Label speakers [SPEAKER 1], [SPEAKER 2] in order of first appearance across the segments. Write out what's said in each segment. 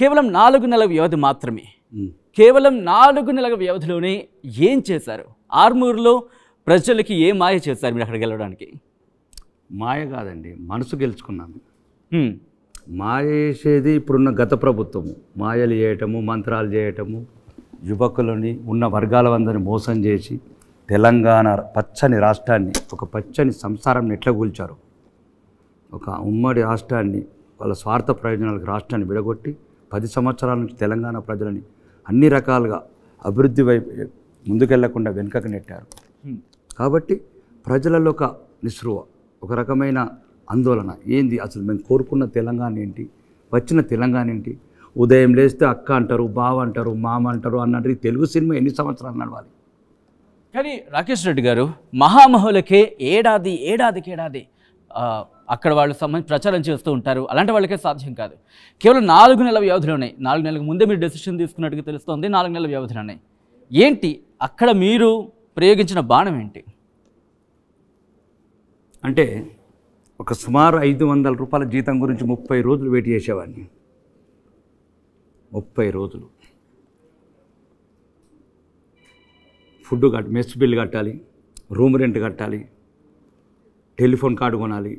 [SPEAKER 1] కేవలం 4 నెలల వ్యవధి మాత్రమే. కేవలం 4 నెలల వ్యవధిలోనే ఏం చేశారు? ఆర్మూర్లో ప్రజలకి ఏ మాయ చేశారు మీరు అక్కడ గెలవడానికి?
[SPEAKER 2] మాయ కాదండి, మనసు గెలుచుకున్నాను. మాయ చేసేది ఇప్పుడున్న గత ప్రభుత్వము. మాయలు చేయటము, మంత్రాలు చేయటము, యువకులని ఉన్న వర్గాల మోసం చేసి తెలంగాణ పచ్చని రాష్ట్రాన్ని, ఒక పచ్చని సంసారాన్ని ఎట్లా కూల్చారు. ఒక ఉమ్మడి రాష్ట్రాన్ని వాళ్ళ స్వార్థ ప్రయోజనాలకు రాష్ట్రాన్ని విడగొట్టి 10 సంవత్సరాల నుంచి తెలంగాణ ప్రజలని అన్ని రకాలుగా అభివృద్ధి వైపు ముందుకెళ్లకుండా వెనుకకు నెట్టారు. కాబట్టి ప్రజలలో ఒక నిస్పృహ, ఒక రకమైన ఆందోళన. ఏంది అసలు మేము కోరుకున్న తెలంగాణ ఏంటి, వచ్చిన తెలంగాణ ఏంటి? ఉదయం లేస్తే అక్క అంటారు, బావ అంటారు, మామ అంటారు అన్నట్టు తెలుగు సినిమా ఎన్ని సంవత్సరాలు నడవాలి?
[SPEAKER 1] కానీ రాకేష్ రెడ్డి గారు, మహామహులకే ఏడాదికి అక్కడ వాళ్ళు ప్రచారం చేస్తూ ఉంటారు. అలాంటి వాళ్ళకే సాధ్యం కాదు. కేవలం 4 నెలల వ్యవధిలోనే, 4 నెలలకు ముందే మీరు డెసిషన్ తీసుకున్నట్టుగా తెలుస్తోంది. 4 నెలల వ్యవధిలోనే ఏంటి అక్కడ మీరు ప్రయోగించిన బాణం ఏంటి?
[SPEAKER 2] అంటే ఒక సుమారు 500 రూపాయల జీతం గురించి 30 రోజులు వెయిట్ చేసేవాడిని. 30 రోజులు ఫుడ్ మెస్ బిల్ కట్టాలి, రూమ్ రెంట్ కట్టాలి, టెలిఫోన్ కార్డు కొనాలి,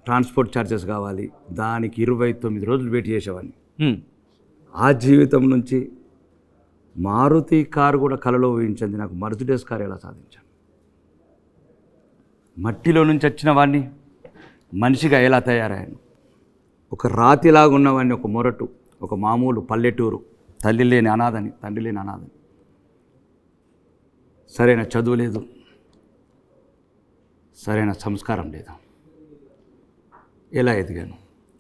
[SPEAKER 2] ట్రాన్స్పోర్ట్ ఛార్జెస్ కావాలి. దానికి 29 రోజులు వెయిట్ చేసేవాడిని. ఆ జీవితం నుంచి మారుతి కారు కూడా కలలో ఊహించింది. నాకు మర్సిడెస్ కారు ఎలా సాధించాను? మట్టిలో నుంచి వచ్చిన వాడిని మనిషిగా ఎలా తయారయ్యాను? ఒక రాతిలాగా ఉన్నవాడిని, ఒక మొరటు, ఒక మామూలు పల్లెటూరు, తల్లి లేని అనాథని, తండ్రి లేని అనాథని. సరైన చదువు లేదు, సరైన సంస్కారం లేదు. ఎలా ఎదిగాను?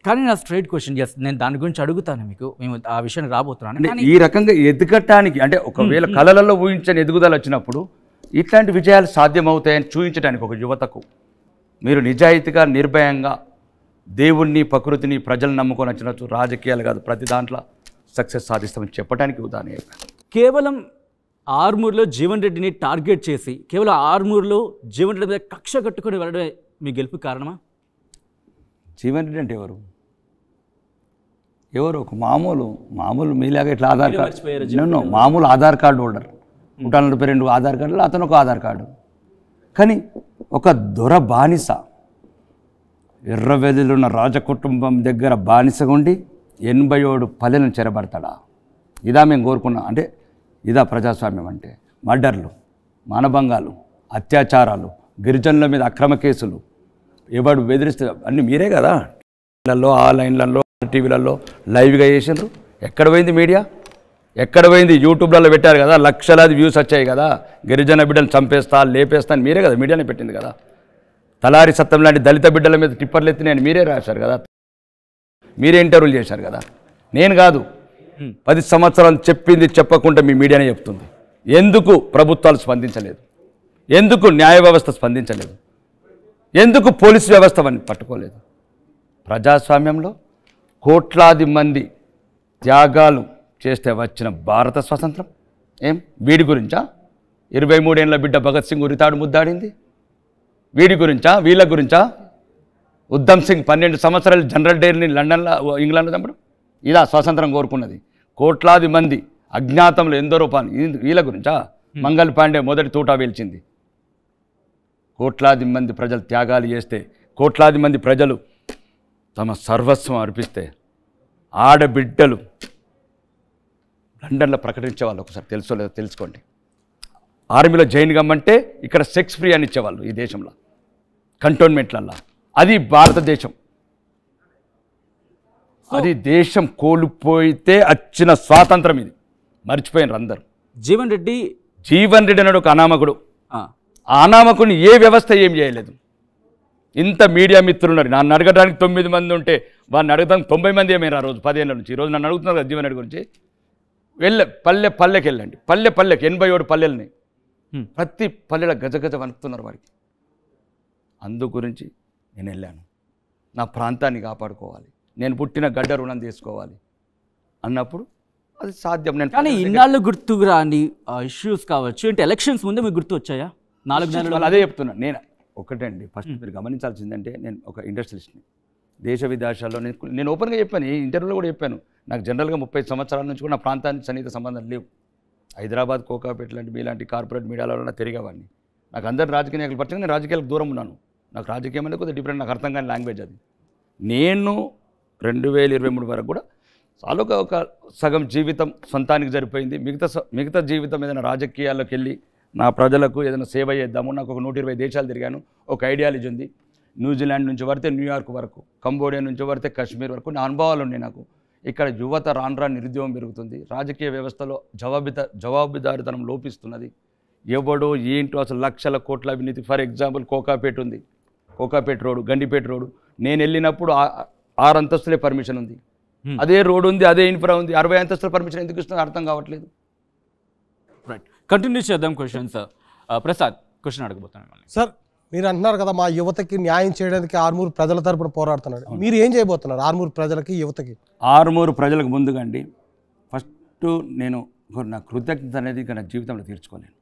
[SPEAKER 1] కానీ నా స్ట్రైట్ క్వశ్చన్, నేను దాని గురించి అడుగుతాను మీకు, మేము ఆ విషయాన్ని రాబోతున్నాను.
[SPEAKER 2] అంటే ఈ రకంగా ఎదగటానికి, అంటే ఒకవేళ కళలలో ఊహించని ఎదుగుదల వచ్చినప్పుడు ఇట్లాంటి విజయాలు సాధ్యమవుతాయని చూపించడానికి ఒక యువతకు మీరు నిజాయితీగా, నిర్భయంగా దేవుణ్ణి, ప్రకృతిని, ప్రజలను నమ్ముకొని వచ్చినట్టు రాజకీయాలు కాదు, ప్రతి దాంట్లో సక్సెస్ సాధిస్తామని చెప్పడానికి ఉదాహరణ.
[SPEAKER 1] కేవలం ఆర్మూర్లో జీవన్ రెడ్డిని టార్గెట్ చేసి, కేవలం ఆర్మూర్లో జీవన్ రెడ్డి మీద కక్ష కట్టుకొని వెళ్ళడమే మీ గెలుపు కారణమా?
[SPEAKER 2] జీవన్ రెడ్డి అంటే ఎవరు? ఒక మామూలు మీలాగా ఇట్లా ఆధార్ కార్డు, మామూలు ఆధార్ కార్డు హోల్డర్, 142 ఆధార్ కార్డులు, అతను ఒక ఆధార్ కార్డు. కానీ ఒక దొర బానిస, ఎర్రవెల్లిలో ఉన్న రాజకుటుంబం దగ్గర బానిసగా ఉండి 87 పల్లెలను చెరబడతాడా? ఇదా మేము కోరుకున్నాం? అంటే ఇదా ప్రజాస్వామ్యం అంటే? మర్డర్లు, మానభంగాలు, అత్యాచారాలు, గిరిజనుల మీద అక్రమ కేసులు, ఎవడు బెదిరిస్తే అన్నీ మీరే కదా లలో, ఆన్లైన్లలో, టీవీలలో లైవ్గా చేసినారు. ఎక్కడ పోయింది మీడియా? ఎక్కడ పోయింది? యూట్యూబ్లలో పెట్టారు కదా, లక్షలాది వ్యూస్ వచ్చాయి కదా. గిరిజన బిడ్డలు చంపేస్తా, లేపేస్తా అని మీరే కదా మీడియానే పెట్టింది కదా. తలారి సత్తం లాంటి దళిత బిడ్డల మీద టిప్పర్లు ఎత్తి నేను మీరే రాశారు కదా, మీరే ఇంటర్వ్యూలు చేశారు కదా, నేను కాదు. 10 సంవత్సరాలు చెప్పింది చెప్పకుండా మీ మీడియానే చెప్తుంది. ఎందుకు ప్రభుత్వాలు స్పందించలేదు? ఎందుకు న్యాయ వ్యవస్థ స్పందించలేదు? ఎందుకు పోలీసు వ్యవస్థ అని పట్టుకోలేదు? ప్రజాస్వామ్యంలో కోట్లాది మంది త్యాగాలు చేస్తే వచ్చిన భారత స్వాతంత్రం ఏం వీడి గురించా? 23 ఏళ్ల బిడ్డ భగత్ సింగ్ ఉరితాడు ముద్దాడింది వీడి గురించా? వీళ్ళ గురించా? ఉద్దమ్ సింగ్ 12 సంవత్సరాలు జనరల్ డైర్ని లండన్లో, ఇంగ్లాండ్లో చంపడం ఇదా స్వాతంత్రం కోరుకున్నది? కోట్లాది మంది అజ్ఞాతంలో ఎందరో వీళ్ళ గురించా? మంగళ్ పాండే మొదటి తూటా వేల్చింది. కోట్లాది మంది ప్రజలు త్యాగాలు చేస్తే, కోట్లాది మంది ప్రజలు తమ సర్వస్వం అర్పిస్తే, ఆడబిడ్డలు లండన్లో ప్రకటించేవాళ్ళు. ఒకసారి తెలుసో లేదో తెలుసుకోండి. ఆర్మీలో జాయిన్ కమ్మంటే ఇక్కడ సెక్స్ ఫ్రీ అని ఇచ్చేవాళ్ళు ఈ దేశంలో, కంటోన్మెంట్లల్లో. అది భారతదేశం. అది దేశం కోల్పోయితే వచ్చిన స్వాతంత్రం ఇది. మర్చిపోయినారు అందరూ. జీవన్ రెడ్డి అన్నాడు ఒక అనామకుడు. ఆ అనామకుడిని ఏ వ్యవస్థ ఏం చేయలేదు. ఇంత మీడియా మిత్రులు ఉన్నారు. నన్ను అడగడానికి 9 మంది ఉంటే వాడిని అడగడానికి 90 మంది ఏమైనా ఆ రోజు 10 ఏళ్ళ నుంచి. ఈరోజు నన్ను అడుగుతున్నారు కదా జీవన్ రెడ్డి గురించి. పల్లెకి వెళ్ళండి, పల్లెకి 87 పల్లెలని, ప్రతి పల్లెల గజగజ వణుకుతున్నారు వారికి. అందు గురించి నేను వెళ్ళాను. నా ప్రాంతాన్ని కాపాడుకోవాలి, నేను పుట్టిన గడ్డ రుణం తీసుకోవాలి అన్నప్పుడు అది సాధ్యం. నేను
[SPEAKER 1] కానీ ఇన్నాళ్ళు గుర్తుకు రాని ఇష్యూస్ కావచ్చు అంటే ఎలక్షన్స్ ముందే మీకు గుర్తు వచ్చాయా? 4 నెలలు
[SPEAKER 2] అదే చెప్తున్నాను నేను. ఒకటండి, ఫస్ట్ మీరు గమనించాల్సిందంటే నేను ఒక ఇండస్ట్రియలిస్ట్ని. దేశ విదేశాల్లో నేను ఓపెన్గా చెప్పాను, ఈ ఇంటర్వ్యూలో కూడా చెప్పాను. నాకు జనరల్గా 30 సంవత్సరాల నుంచి కూడా నా ప్రాంతానికి సన్నిహిత సంబంధం లేవు. హైదరాబాద్, కోకాపేట లాంటి మీలాంటి కార్పొరేట్ మీడియాలో తిరిగేవాడిని. నాకు అందరు రాజకీయ నాయకులు పరిచయం, నేను రాజకీయాలకు దూరం ఉన్నాను. నాకు రాజకీయం అనేది కొద్దిగా డిఫరెంట్, నాకు అర్థం కాని లాంగ్వేజ్ అది. నేను 2023 వరకు కూడా చాలా ఒక సగం జీవితం సొంతానికి సరిపోయింది. మిగతా జీవితం ఏదైనా రాజకీయాల్లోకి వెళ్ళి నా ప్రజలకు ఏదైనా సేవ చేద్దాము. నాకు ఒక 120 దేశాలు తిరిగాను. ఒక ఐడియాలజీ ఉంది. న్యూజిలాండ్ నుంచి పడితే న్యూయార్క్ వరకు, కంబోడియా నుంచి పడితే కాశ్మీర్ వరకు నా అనుభవాలు ఉన్నాయి నాకు. ఇక్కడ యువత రాను నిరుద్యోగం పెరుగుతుంది. రాజకీయ వ్యవస్థలో జవాబుదారితనం లోపిస్తున్నది. ఎవడో ఏంటో అసలు లక్షల కోట్ల అవినీతి. ఫర్ ఎగ్జాంపుల్ కోకాపేట ఉంది, కోకాపేట రోడ్డు, గండిపేట రోడ్డు. నేను వెళ్ళినప్పుడు 6 అంతస్తులే పర్మిషన్ ఉంది. అదే రోడ్డు ఉంది, అదే ఇన్ఫ్రా ఉంది, 60 అంతస్తుల పర్మిషన్ ఎందుకు ఇస్తుందో అర్థం కావట్లేదు.
[SPEAKER 1] రైట్, కంటిన్యూ చేద్దాం క్వశ్చన్స్. ప్రసాద్ క్వశ్చన్ అడగబోతున్నాను
[SPEAKER 3] సార్. మీరు అంటున్నారు కదా మా యువతకి న్యాయం చేయడానికి ఆర్మూరు ప్రజల తరపున పోరాడుతున్నాడు. మీరు ఏం చేయబోతున్నారు ఆర్మూరు ప్రజలకి, యువతకి?
[SPEAKER 2] ఆర్మూరు ప్రజలకు ముందుగా అండి, ఫస్ట్ నేను నా కృతజ్ఞత అనేది నా జీవితంలో తీర్చుకోలేను.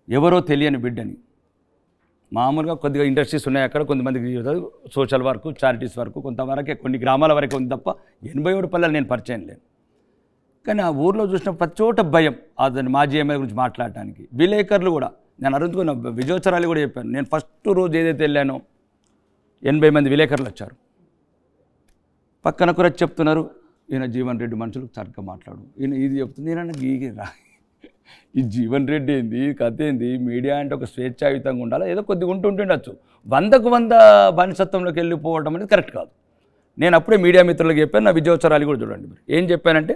[SPEAKER 2] ఎవరో తెలియని బిడ్డని, మామూలుగా కొద్దిగా ఇండస్ట్రీస్ ఉన్నాయి అక్కడ, కొంతమందికి సోషల్ వర్క్, చారిటీస్ వర్క్, కొంతవరకే కొన్ని గ్రామాల వరకే ఉంది తప్ప 87 పల్లెలు నేను పరిచయం లేను. కానీ ఆ ఊర్లో చూసిన ప్రతి చోట భయం, అతని మాజీ ఎమ్మెల్యే గురించి మాట్లాడటానికి. విలేకరులు కూడా, నేను అరుదుకున్న విజయోత్సరాలు కూడా చెప్పాను. నేను ఫస్ట్ రోజు ఏదైతే వెళ్ళానో 80 మంది విలేకరులు వచ్చారు. పక్కన కూడా చెప్తున్నారు, ఈయన జీవన్ రెడ్డి మనుషులు సరిగ్గా మాట్లాడు, ఈయన ఇది చెప్తుంది, ఈయన గీగిరా ఈ జీవన్ రెడ్డి ఏంది, కథ ఏంది, మీడియా అంటే ఒక స్వేచ్ఛాయుతంగా ఉండాలి, ఏదో కొద్దిగా ఉంటుండొచ్చు. 100కు 100 బానిసత్వంలోకి వెళ్ళిపోవడం అనేది కరెక్ట్ కాదు. నేను అప్పుడే మీడియా మిత్రులకు చెప్పాను. నా విజయోత్సరాలు కూడా చూడండి. మీరు ఏం చెప్పానంటే,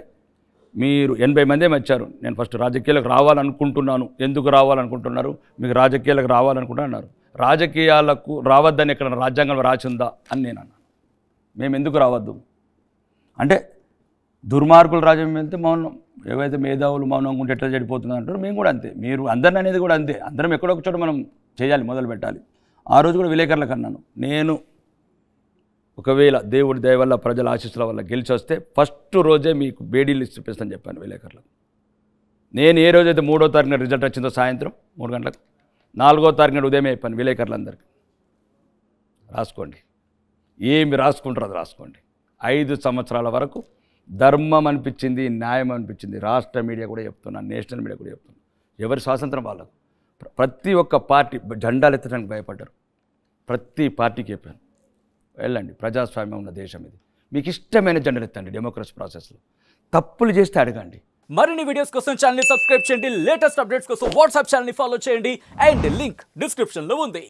[SPEAKER 2] మీరు 80 మందే వచ్చారు, నేను ఫస్ట్ రాజకీయాలకు రావాలనుకుంటున్నాను, ఎందుకు రావాలనుకుంటున్నారు, మీకు రాజకీయాలకు రావాలనుకుంటున్నారు, రాజకీయాలకు రావద్దని ఎక్కడ రాజ్యాంగంలో రాసి ఉందా అని నేను అన్నాను. మేము ఎందుకు రావద్దు అంటే, దుర్మార్గులు రాజ్యం వెళ్తే మౌనం, ఏవైతే మేధావులు మౌనంగా ఉంటే ఎట్లా చెడిపోతున్నారు అంటారు. మేము కూడా అంతే, మీరు అందరిని అనేది కూడా అంతే. అందరం ఎక్కడొక చోట మనం చేయాలి, మొదలు పెట్టాలి. ఆ రోజు కూడా విలేకరులకు అన్నాను, నేను ఒకవేళ దేవుడి దయ వల్ల ప్రజల ఆశీస్సుల వల్ల గెలిచి వస్తే ఫస్ట్ రోజే మీకు బేడీ లిస్ట్ ఇప్పిస్తాను చెప్పాను విలేకరులకు. నేను ఏ రోజైతే 3వ తారీఖున రిజల్ట్ వచ్చిందో సాయంత్రం 3 గంటలకు, 4వ తారీఖున ఉదయమే చెప్పాను విలేకరులందరికీ, రాసుకోండి, ఏమి రాసుకుంటారో అది రాసుకోండి. 5 సంవత్సరాల వరకు ధర్మం అనిపించింది, న్యాయం అనిపించింది. రాష్ట్ర మీడియా కూడా చెప్తున్నాను, నేషనల్ మీడియా కూడా చెప్తున్నాను, ఎవరి స్వాతంత్రం వాళ్ళకు. ప్రతి ఒక్క పార్టీ జెండాలు ఎత్తడానికి భయపడ్డారు. ప్రతి పార్టీకి చెప్పాను, వెళ్ళండి, ప్రజాస్వామ్యం ఉన్న దేశం ఇది, మీకు ఇష్టమైన జెండాలు ఎత్తండి. డెమోక్రసీ ప్రాసెస్లో తప్పులు చేస్తే అడగండి.
[SPEAKER 1] మరిన్ని వీడియోస్ కోసం ఛానల్ సబ్స్క్రైబ్ చేయండి. లేటెస్ట్ అప్డేట్స్ కోసం వాట్సాప్ ఛానల్ ఫాలో చేయండి. అండ్ లింక్ డిస్క్రిప్షన్లో ఉంది.